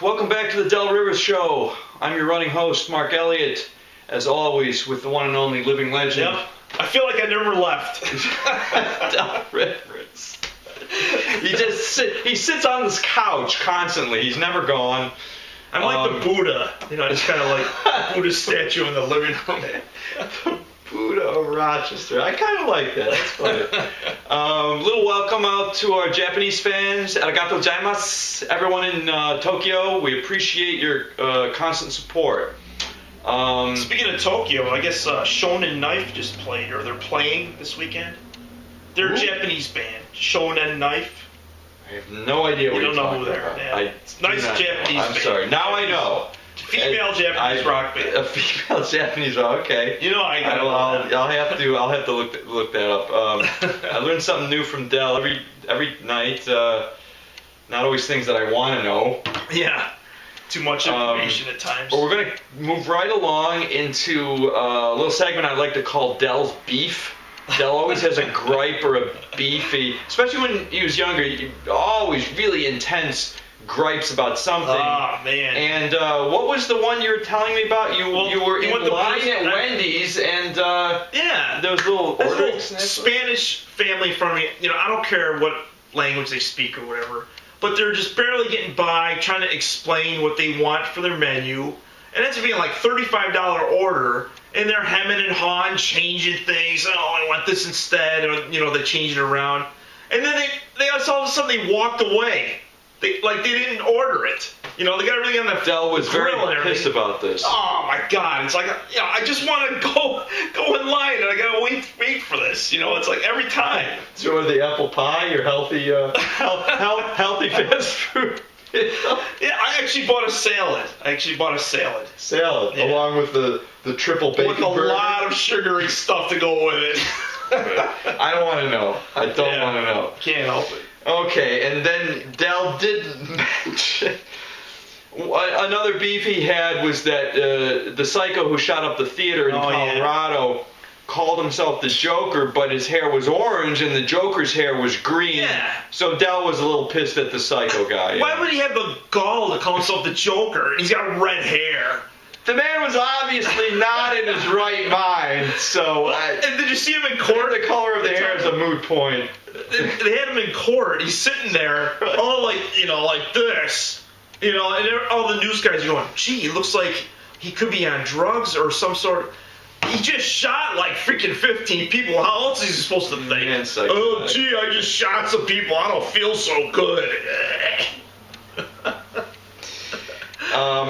welcome back to the Del Rivers Show. I'm your running host, Mark Elliott, as always, with the one and only living legend. Yep. I feel like I never left. Del Rivers. He sits on this couch constantly. He's never gone. I'm like the Buddha. You know, I just kind of like Buddha's statue in the living room. The Buddha of Rochester. I kind of like that. That's funny. Little welcome out to our Japanese fans. Arigato gozaimasu. Everyone in Tokyo, we appreciate your constant support. Speaking of Tokyo, I guess Shonen Knife just played, or they're playing this weekend. They're a Japanese band, Shonen Knife. I have no idea what you're talking about. You don't know who they are. Yeah. Nice Japanese band. I'm sorry. Now I know. Female Japanese rock band. A female Japanese rock. Okay. You know I got. I'll have to look that up. I learned something new from Del every night. Not always things that I want to know. Yeah. Too much information at times. But we're going to move right along into a little segment I like to call Del's Beef. Del always has a gripe or a beefy, especially when he was younger, always really intense gripes about something. Oh, man. And what was the one you were telling me about? You were in line at Wendy's, and yeah, there was little ordering Spanish family from me. You know, I don't care what language they speak or whatever, but they're just barely getting by, trying to explain what they want for their menu, and it's being like $35 order. And they're hemming and hawing, changing things. Oh, I want this instead. Or, you know, they change it around. And then they all of a sudden they walked away. They didn't order it. You know, they got everything on the Del was grill very and everything. pissed about this. Oh my God! It's like, you know, I just want to go in line, and I gotta wait for this. You know, it's like every time. So the apple pie, your healthy healthy fast food. Yeah, I actually bought a salad. Salad, yeah. Along with the triple bacon with a burger. lot of sugary stuff to go with it. I don't want to know. I don't want to know. Can't help it. Okay, and then Del did mention another beef he had was that the psycho who shot up the theater in Colorado called himself the Joker, but his hair was orange and the Joker's hair was green. Yeah. So Del was a little pissed at the psycho guy. Why would he have the gall to call himself the Joker? He's got red hair. The man was obviously not in his right mind, so... and did you see him in court? The color of the hair is a moot point. They had him in court. He's sitting there, all like this. You know, and all the news guys are going, gee, he looks like he could be on drugs or some sort of... He just shot like freaking 15 people. How else is he supposed to think? Man, oh, gee, I just shot some people. I don't feel so good.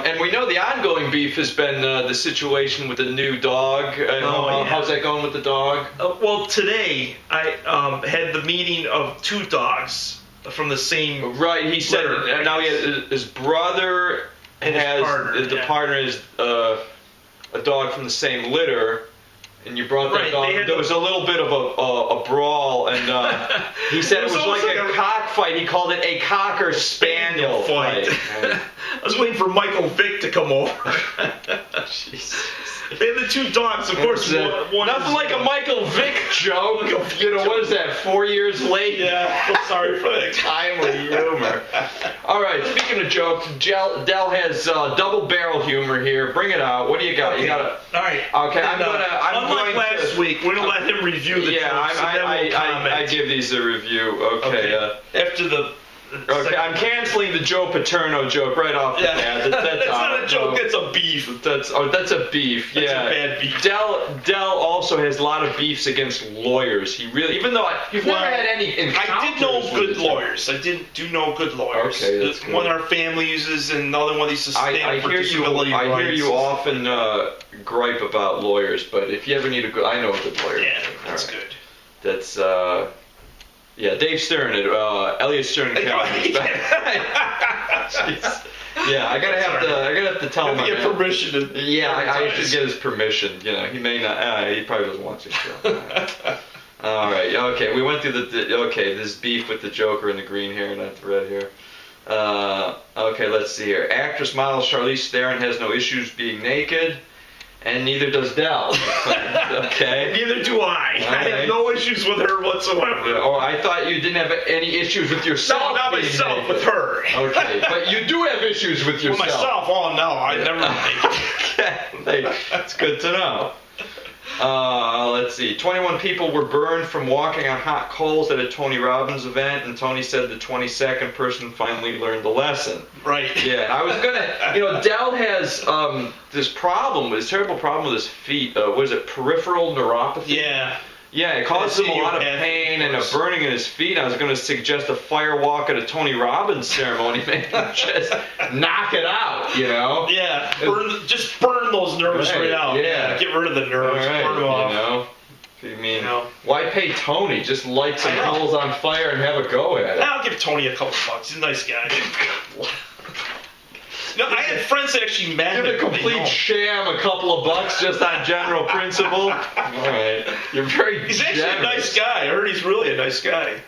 And we know the ongoing beef has been the situation with the new dog. How's that going with the dog? Well, today I had the meeting of two dogs from the same Right, he said litter. now he has his brother and has his partner. The partner is a dog from the same litter. And you brought that dog. There was a little bit of a brawl, and he said it was like a cockfight. He called it a cocker spaniel fight. I was waiting for Michael Vick to come over. Jesus. They had the two dogs, of course. One nothing like a Michael Vick joke. You know, what is that? 4 years late. Yeah. Sorry for that timely humor. All right. Speaking of jokes, Del has double barrel humor here. Bring it out. What do you got? Okay. You got All right. Okay. Unlike last week, we're gonna let him review the jokes. I give these a review. Okay. After the. Okay, I'm canceling the Joe Paterno joke right off the bat. That's not a joke. That's a beef. That's a beef. That's a bad beef. Del also has a lot of beefs against lawyers. He really, even though you've never had any encounters. I did know good lawyers. I do know good lawyers. Okay, that's good. One our family uses, and another one used to stand for disability rights. I hear you often gripe about lawyers, but if you ever need I know a good lawyer. Yeah, that's good. That's yeah, Dave Stern at Elliot Stern County. Yeah, I gotta have to tell him. To get permission. I should get his permission. You know, he may not. He probably doesn't want to. All right. Okay, we went through this beef with the Joker and the green hair, not the red hair. Okay, let's see here. Actress model Charlize Theron has no issues being naked. And neither does Dell. Okay. Neither do I. Right. I have no issues with her whatsoever. Oh, I thought you didn't have any issues with yourself. No, not myself, with her. Okay, but you do have issues with yourself. With myself? Oh no, I never. Okay, that's good to know. Let's see. 21 people were burned from walking on hot coals at a Tony Robbins event, and Tony said the 22nd person finally learned the lesson. Right. Yeah, I was gonna. Dell has this problem, this terrible problem with his feet. What is it? Peripheral neuropathy. Yeah. Yeah, it causes him a lot of pain and a burning in his feet. I was going to suggest a fire walk at a Tony Robbins ceremony, maybe just knock it out, Yeah, just burn those nerves right out. Yeah, get rid of the nerves, burn them off. I mean, why pay Tony? Just light some coals on fire and have a go at it. I'll give Tony a couple bucks. He's a nice guy. No, I had friends that actually met him. Give a complete sham a couple of bucks just on general principle. All right, you're very. He's actually a nice guy. I heard he's really a nice guy.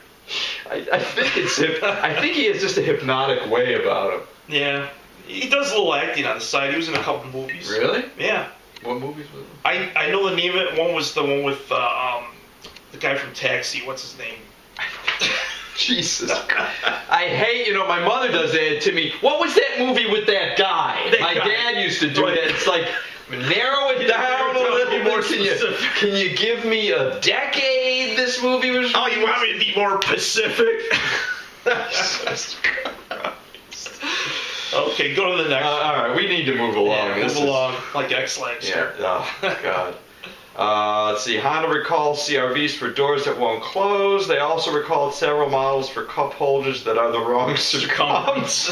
I think he has just a hypnotic way about him. Yeah, he does a little acting on the side. He was in a couple movies. Really? Yeah. What movies was it? I know the name of it. One was the one with the guy from Taxi. What's his name? Jesus. I hate, my mother does that to me. What was that movie with that guy? My dad used to do that. It's like, narrow it down a little more. Can you give me a decade this movie was? Oh, you want me to be more Pacific? Okay, go to the next one. All right, we need to move along. Yeah, move along like X-Lags here. Oh, God. Let's see. Honda recalled CRVs for doors that won't close. They also recalled several models for cup holders that are the wrong circumference.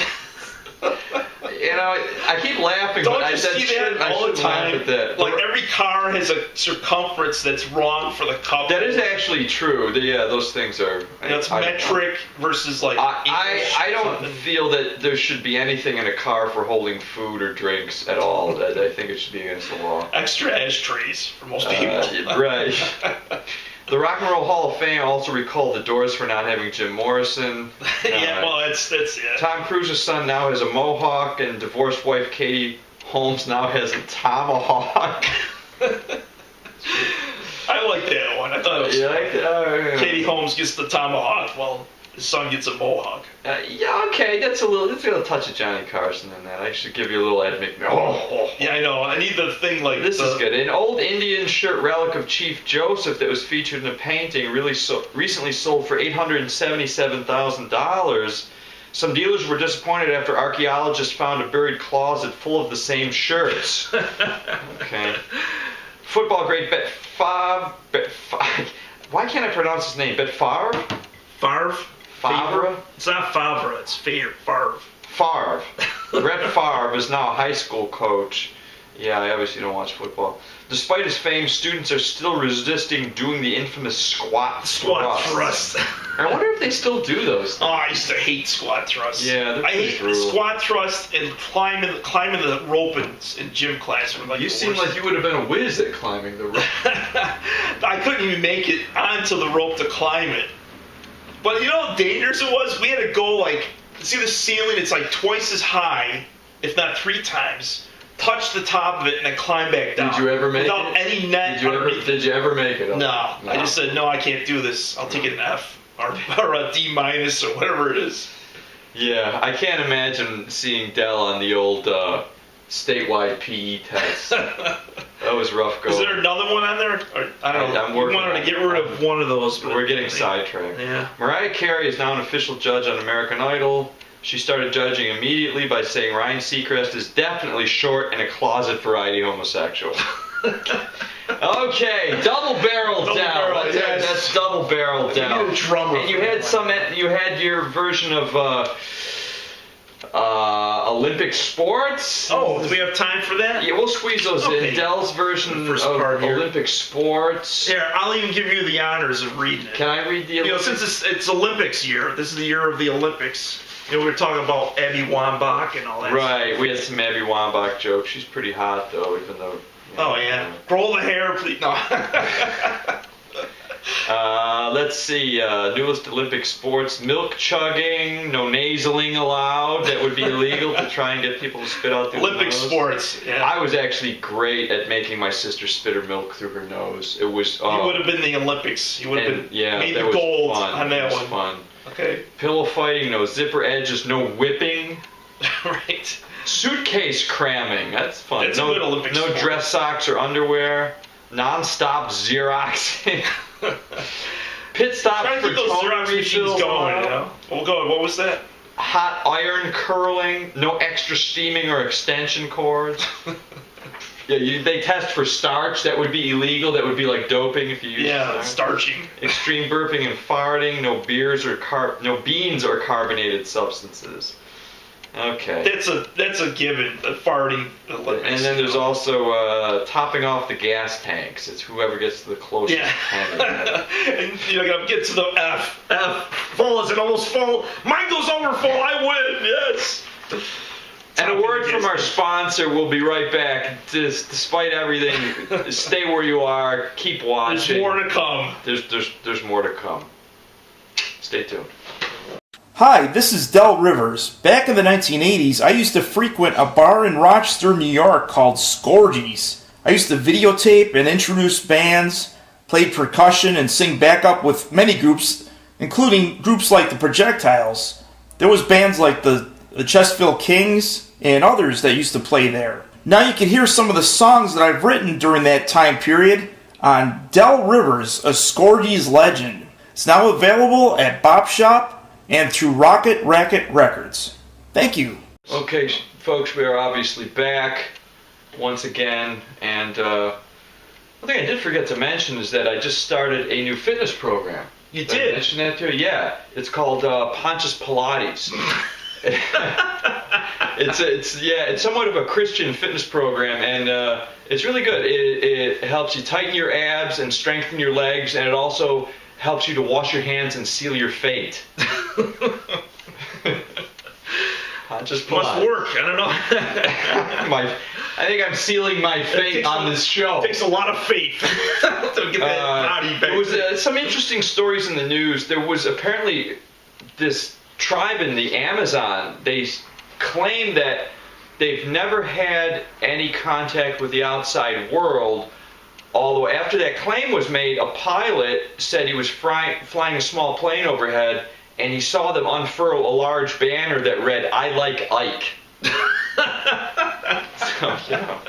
I keep laughing, Don't but you see that all the time? Like every car has a circumference that's wrong for the cup. That is actually true. Those things are. It's metric versus like. I don't feel that there should be anything in a car for holding food or drinks at all. I think it should be against the law. Extra ashtrays for most people. Right. The Rock and Roll Hall of Fame also recalled the Doors for not having Jim Morrison. Yeah, well, that's yeah. Tom Cruise's son now has a mohawk, and divorced wife Katie Holmes now has a tomahawk. I like that one. I thought it was funny. Katie Holmes gets the tomahawk, while his son gets a mohawk. Yeah, okay, that's a little touch of Johnny Carson in that. I should give you a little Ed McMahon. Yeah, I know. I need the thing like this. Is good. An old Indian shirt relic of Chief Joseph that was featured in a painting recently sold for $877,000. Some dealers were disappointed after archaeologists found a buried closet full of the same shirts. Okay. Football great Bet Favre. Why can't I pronounce his name? Bet Favre? Favre? Favre? It's not Favre, it's Favre. Favre. Brett Favre is now a high school coach. Yeah, I obviously don't watch football. Despite his fame, students are still resisting doing the infamous squat thrust. I wonder if they still do those things. Oh, I used to hate squat thrusts. Yeah, they're I hate brutal. Squat thrust and climbing the rope in gym class. Were like you seem like you would have been a whiz at climbing the rope. I couldn't even make it onto the rope to climb it. But you know how dangerous it was? We had to go see the ceiling, it's like twice as high, if not 3 times. Touch the top of it and then climb back down. Did you ever make without any net? Did you ever make it? No. I just said, no, I can't do this. I'll take an F or a D- or whatever it is. Yeah, I can't imagine seeing Dell on the old statewide PE test. That was rough going. Is there another one on there? Or, I don't know. I'm you wanted to get rid of one of those. But we're getting sidetracked. Yeah. Mariah Carey is now an official judge on American Idol. She started judging immediately by saying Ryan Seacrest is definitely short and a closet variety homosexual. Okay, double-barreled down. That's double-barreled down. You need a drummer. And you had your version of Olympic sports. Oh, do we have time for that? Yeah, we'll squeeze those in. Dell's version of Olympic sports. Here, I'll even give you the honors of reading it. Can I read the Olympics? Since it's Olympics year, this is the year of the Olympics. We were talking about Abby Wambach and all that. Right, we had some Abby Wambach jokes. She's pretty hot, though, even though... Oh, yeah. Grow the hair, please. No. Let's see, newest Olympic sports, milk chugging, no nasaling allowed. That would be illegal to try and get people to spit out through Olympic the nose. sports, yeah. I was actually great at making my sister spit her milk through her nose. It was... you would have been the Olympics. You would have been made the gold on that one. Fun. Okay. Pillow fighting, no zipper edges, no whipping. Right. Suitcase cramming, that's fun. That's a good Olympic sport. Dress socks or underwear. Non-stop Xeroxing. Pit stops trying to for keep those Xerox machines going. You know? Well, go on. What was that? Hot iron curling. No extra steaming or extension cords. Yeah, they test for starch. That would be illegal. That would be like doping if you use starching. Extreme burping and farting. No beans or carbonated substances. Okay. That's a given. The farting Olympics. And then there's also topping off the gas tanks. It's whoever gets to the closest tank. And you gotta get to the F. Full. Is it almost full? Mine goes over full. I win. Yes. And a word from our sponsor. We'll be right back. Despite everything, stay where you are. Keep watching. There's more to come. There's more to come. Stay tuned. Hi, this is Del Rivers. Back in the 1980s, I used to frequent a bar in Rochester, New York called Scorgies. I used to videotape and introduce bands, played percussion, and sing backup with many groups, including groups like the Projectiles. There was bands like the Chestville Kings and others that used to play there. Now you can hear some of the songs that I've written during that time period on Del Rivers, a Scorgies legend. It's now available at Bop Shop and through Rocket Racket Records. Thank you. Okay, folks, we are obviously back once again, and one thing I did forget to mention is that I just started a new fitness program. You did? I mentioned that too? Yeah. It's called Pontius Pilates. It's somewhat of a Christian fitness program, and it's really good. It helps you tighten your abs and strengthen your legs, and it also helps you to wash your hands and seal your fate. Just must work. I don't know. I think I'm sealing my fate on this show. It takes a lot of faith to get that body back. There was some interesting stories in the news. There was apparently this tribe in the Amazon. They claim that they've never had any contact with the outside world. Although after that claim was made, a pilot said he was flying a small plane overhead, and he saw them unfurl a large banner that read, "I like Ike." So, yeah.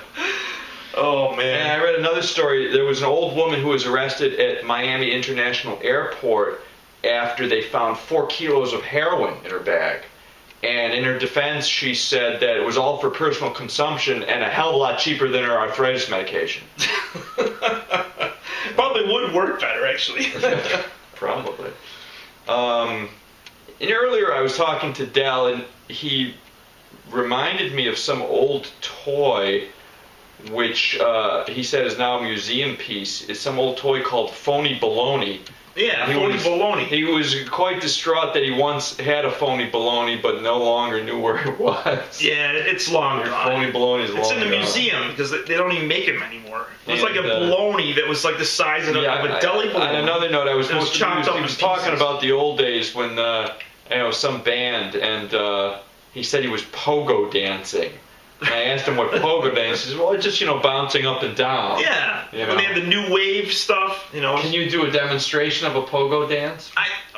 Oh, man. And I read another story. There was an old woman who was arrested at Miami International Airport after they found 4 kilos of heroin in her bag. And in her defense, she said that it was all for personal consumption and a hell of a lot cheaper than her arthritis medication. Probably would work better, actually. Probably. And earlier I was talking to Del, and he reminded me of some old toy, which he said is now a museum piece. It's some old toy called Phony Baloney. Yeah, phony baloney. He was quite distraught that he once had a phony baloney, but no longer knew where it was. Yeah, it's long gone. Phony baloney is long gone. It's in the museum because they don't even make them anymore. It was like a baloney that was like the size of a deli baloney. On another note, I was supposed to chopped up. He was talking about the old days when some band, and he said he was pogo dancing. And I asked him what pogo dance is. He said, well, it's just, bouncing up and down. Yeah. When they had the new wave stuff, Can you do a demonstration of a pogo dance?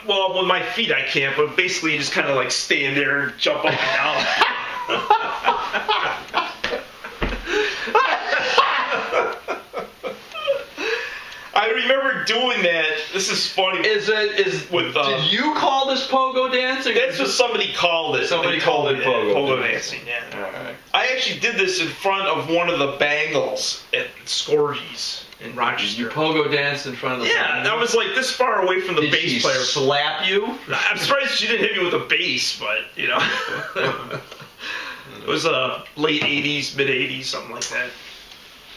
Well, with my feet I can't, but basically you just kind of like stand there and jump up and down. I remember doing that. This is funny. Did you call this pogo dancing? That's what somebody called it. Somebody called it pogo dancing. Yeah. All right. I actually did this in front of one of the Bangles at Scorgies in Rochester. You pogo danced in front of the Bangles? I was like this far away from the bass player. Did she slap you? I'm surprised she didn't hit me with a bass, but It was late 80s, mid 80s, something like that.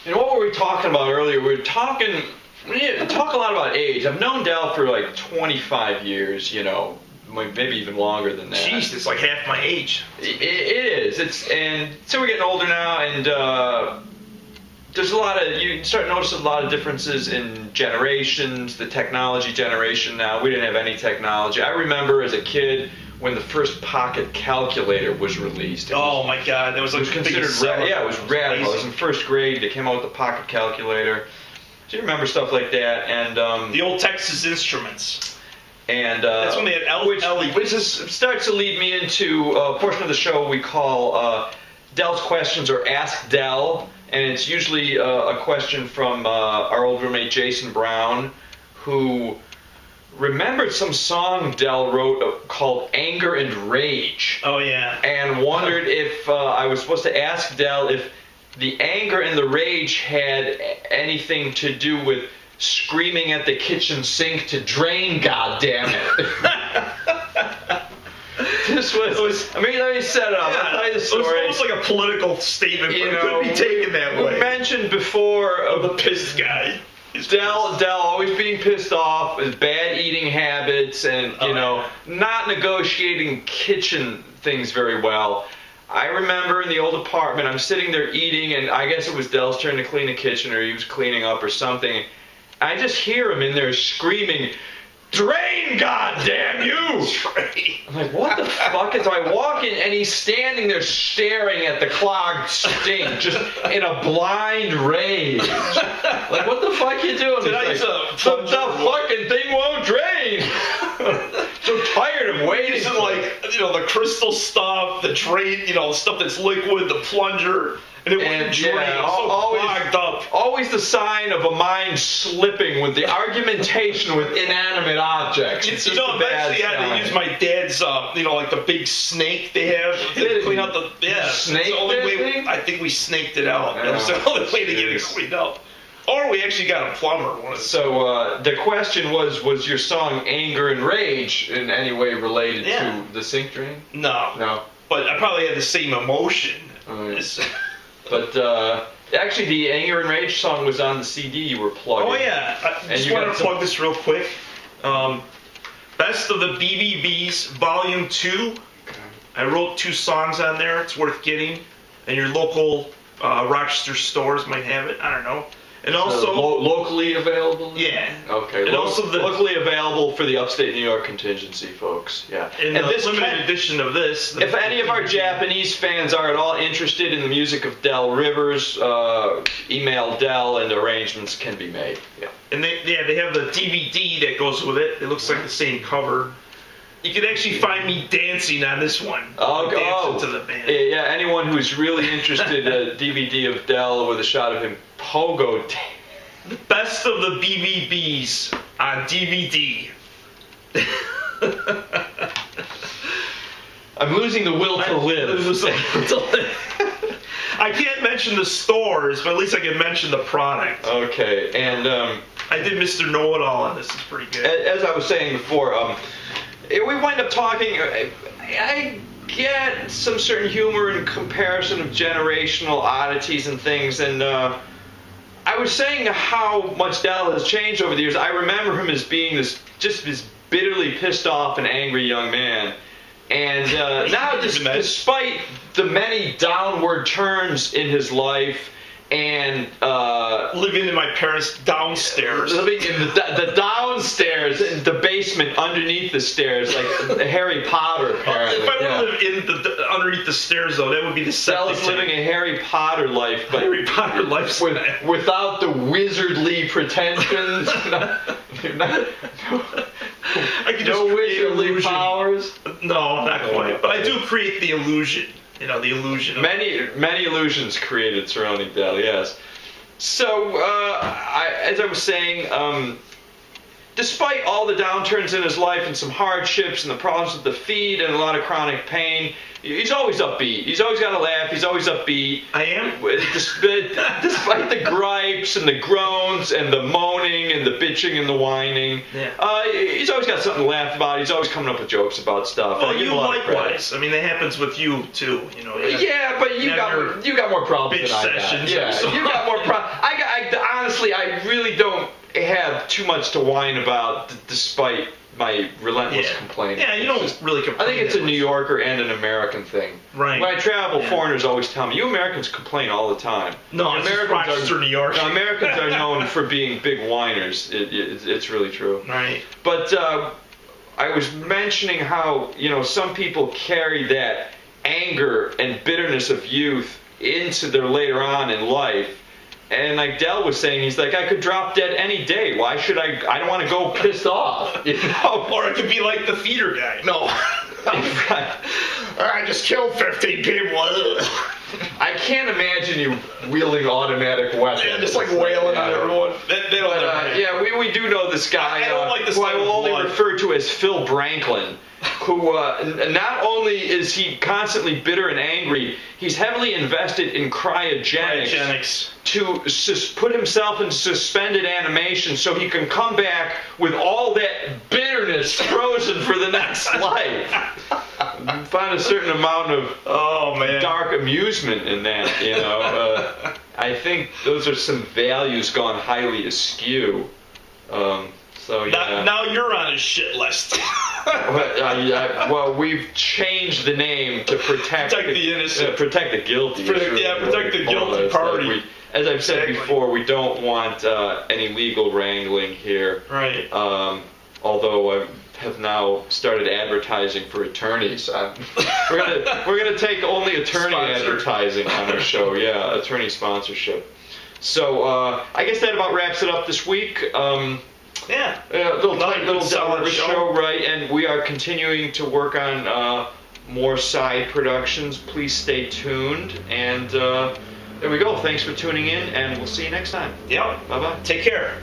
And what were we talking about earlier? We talk a lot about age. I've known Del for like 25 years, maybe even longer than that. Jeez, it's like half my age. It is. And so we're getting older now, and there's a lot of, you start noticing a lot of differences in generations, the technology generation now. We didn't have any technology. I remember as a kid when the first pocket calculator was released. Oh my God, that was like considered it was radical. I was in first grade. They came out with the pocket calculator. Do you remember stuff like that? And the old Texas Instruments. And that's when they had which starts to lead me into a portion of the show we call Del's Questions or Ask Del, and it's usually a question from our old roommate Jason Brown, who remembered some song Del wrote called Anger and Rage. Oh yeah. And wondered if I was supposed to ask Del if the anger and the rage had anything to do with screaming at the kitchen sink to drain, goddammit. This was, let me set it up. I'll tell you the story. It was almost like a political statement, but it couldn't be taken that way. We mentioned before the pissed guy. Del always being pissed off, his bad eating habits, and not negotiating kitchen things very well. I remember in the old apartment, I'm sitting there eating, and I guess it was Del's turn to clean the kitchen, or he was cleaning up or something. I just hear him in there screaming, "Drain, goddamn you!" I'm like, what the fuck? And so I walk in, and he's standing there staring at the clogged sink, just in a blind rage. Like, what the fuck you doing? He's like, the fucking thing won't drain. So tired of waiting. Using the crystal stuff, the drain, stuff that's liquid, the plunger. And it wouldn't drain. Yeah, always clogged up. Always the sign of a mind slipping with the argumentation with inanimate objects. Eventually I had to use my dad's, like the big snake they have to clean out the. Yeah, snake. That's the only way. I think we snaked it out. That was the only way to get it cleaned up. Or we actually got a plumber. So the question was your song "Anger and Rage" in any way related to the sink drain? No. But I probably had the same emotion. But actually, the Anger and Rage song was on the CD you were plugging. Oh, yeah. I just want to plug this real quick. Best of the BBBs, Volume 2. I wrote 2 songs on there. It's worth getting. And your local Rochester stores might have it. I don't know. And also locally available? Yeah. Okay. And also locally available for the upstate New York contingency, folks. Yeah. And this limited edition of this. If any of our Japanese fans are at all interested in the music of Del Rivers, email Del and arrangements can be made. Yeah. And they have the DVD that goes with it. It looks like the same cover. You can actually find me dancing on this one. Dancing to the band. Yeah, anyone who's really interested, a DVD of Del with a shot of him pogo dancing. The best of the BBBs on DVD. I'm losing the will to live. I can't mention the stores, but at least I can mention the product. Okay, and I did Mr. Know-It-All on this. It's pretty good. As I was saying before, we wind up talking. I get some certain humor in comparison of generational oddities and things, and I was saying how much Del has changed over the years. I remember him as being this bitterly pissed off and angry young man, and now, despite the many downward turns in his life. And living in my parents' downstairs. Living in the downstairs, in the basement, underneath the stairs, like Harry Potter, apparently. If I were to live underneath the stairs, though, that would be the Del is living a Harry Potter life, but Harry Potter life without the wizardly pretensions. I could just wizardly powers. No, not quite. But I do create the illusion. The illusion of many illusions created surrounding Del, yes. So, as I was saying, despite all the downturns in his life and some hardships and the problems with the feet and a lot of chronic pain, he's always upbeat. He's always got a laugh. He's always upbeat. I am. Despite the gripes and the groans and the moaning and the bitching and the whining, he's always got something to laugh about. He's always coming up with jokes about stuff. Well, you likewise. I mean, that happens with you too. But you got more problems than I got. Yeah, you got more problems. Honestly, I really don't have too much to whine about, despite my relentless complaining. Yeah, you don't really complain. I think it's a New Yorker and an American thing. Right. When I travel, foreigners always tell me, you Americans complain all the time. No, Americans are New York. No, Americans are known for being big whiners. It's really true. Right. But I was mentioning how, some people carry that anger and bitterness of youth into their later on in life. And like Del was saying, he's like, I could drop dead any day. Why should I don't want to go pissed off. Or it could be like the theater guy. No. I just killed 15 people. I can't imagine you wielding automatic weapons. Yeah, just like wailing on everyone. They don't we do know this guy, I don't like this who I will only blood. refer to as Phil Branklin, who not only is he constantly bitter and angry, he's heavily invested in cryogenics. To put himself in suspended animation so he can come back with all that bitterness frozen for the next life. Find a certain amount of dark amusement in that, I think those are some values gone highly askew. Now you're on his shit list. Well, we've changed the name to protect the innocent. Protect the guilty. Protect the guilty party. As I've said before, we don't want any legal wrangling here. Right. Although I have now started advertising for attorneys. We're gonna take only attorney advertising on our show. Yeah, attorney sponsorship. So I guess that about wraps it up this week. Little Del show, right? And we are continuing to work on more side productions. Please stay tuned. And there we go. Thanks for tuning in, and we'll see you next time. Yep. Bye-bye. Take care.